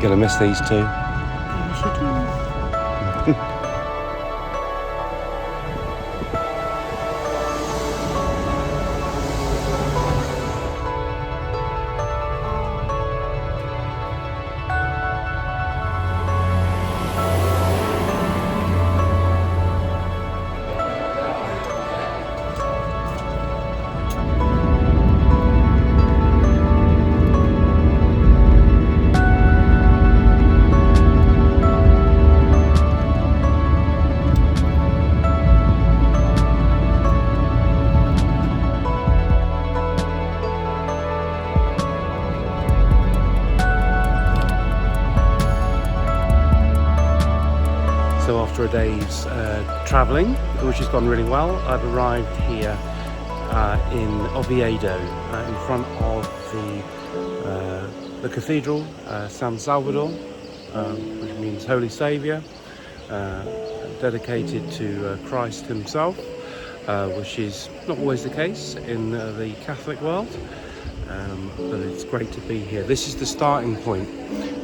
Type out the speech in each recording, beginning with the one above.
gonna miss these two. Yes, you do. So after a day's travelling, which has gone really well, I've arrived here in Oviedo, in front of the cathedral, San Salvador, which means Holy Saviour, dedicated to Christ himself, which is not always the case in the Catholic world, but it's great to be here. This is the starting point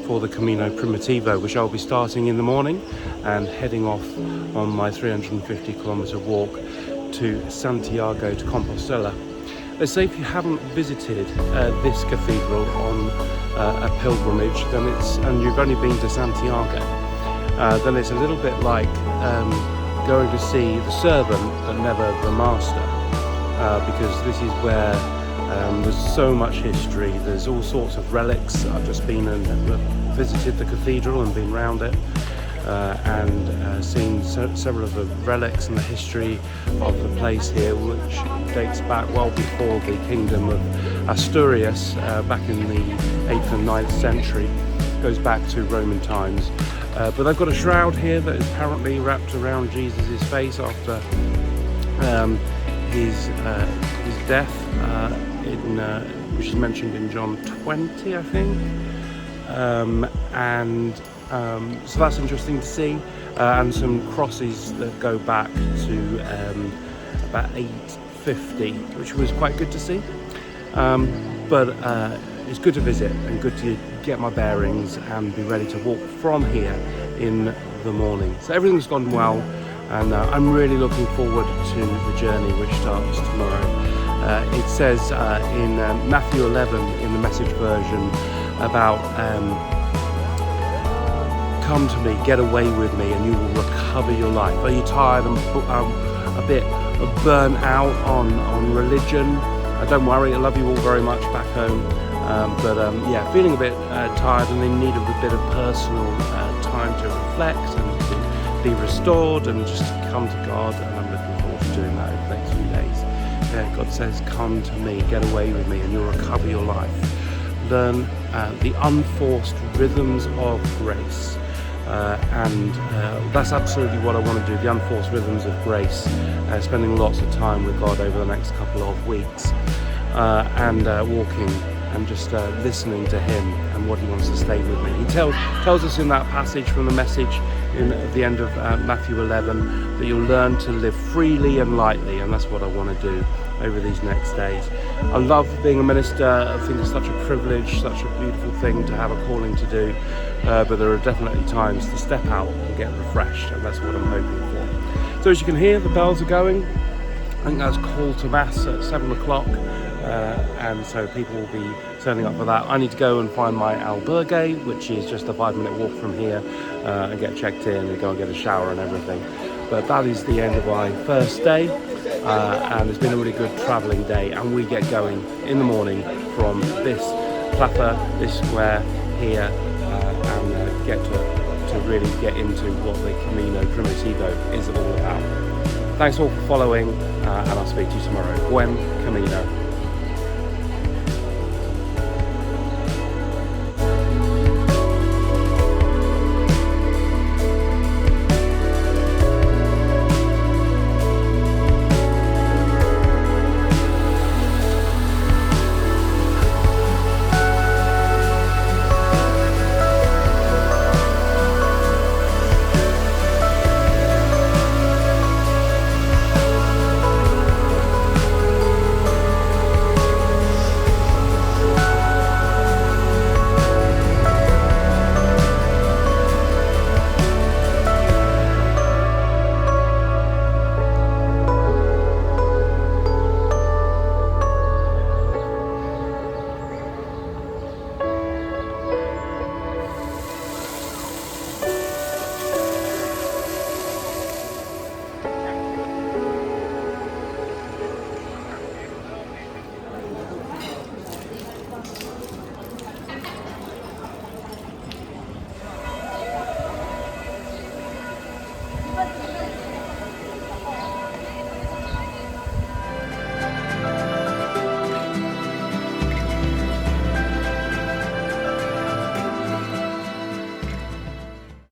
for the Camino Primitivo, which I'll be starting in the morning and heading off on my 350 kilometre walk to Santiago de Compostela. Let's say if you haven't visited this cathedral on a pilgrimage, and you've only been to Santiago, then it's a little bit like going to see the servant but never the master, because this is where there's so much history. There's all sorts of relics. I've just been and visited the cathedral and been around it, and seen several of the relics and the history of the place here, which dates back well before the kingdom of Asturias, back in the 8th and 9th century. Goes back to Roman times. But they've got a shroud here that is apparently wrapped around Jesus' face after his death, which is mentioned in John 20, I think. So that's interesting to see, and some crosses that go back to about 850, which was quite good to see. But it's good to visit and good to get my bearings and be ready to walk from here in the morning. So everything's gone well, and I'm really looking forward to the journey, which starts tomorrow. It says in Matthew 11 in the Message version about come to me, get away with me, and you will recover your life. Are you tired and a bit burnt out on religion? Don't worry, I love you all very much back home. Yeah, feeling a bit tired and in need of a bit of personal time to reflect and to be restored and just come to God, and I'm looking forward to doing that over the next few days. Yeah, God says, come to me, get away with me, and you'll recover your life. Learn the unforced rhythms of grace. And that's absolutely what I want to do, the unforced rhythms of grace, spending lots of time with God over the next couple of weeks, and walking and just listening to him and what he wants to stay with me. He tells us in that passage from the Message in the end of Matthew 11 that you'll learn to live freely and lightly, and that's what I want to do over these next days. I love being a minister. I think it's such a privilege, such a beautiful thing to have a calling to do, but there are definitely times to step out and get refreshed, and that's what I'm hoping for. So as you can hear, the bells are going. I think that's call to mass at 7 o'clock, and so people will be turning up for that. I need to go and find my albergue, which is just a 5-minute walk from here, and get checked in and go and get a shower and everything. But that is the end of my first day, and it's been a really good travelling day, and we get going in the morning from this plaza, this square here, and get to really get into what the Camino Primitivo is all about. Thanks all for following, and I'll speak to you tomorrow. Buen Camino.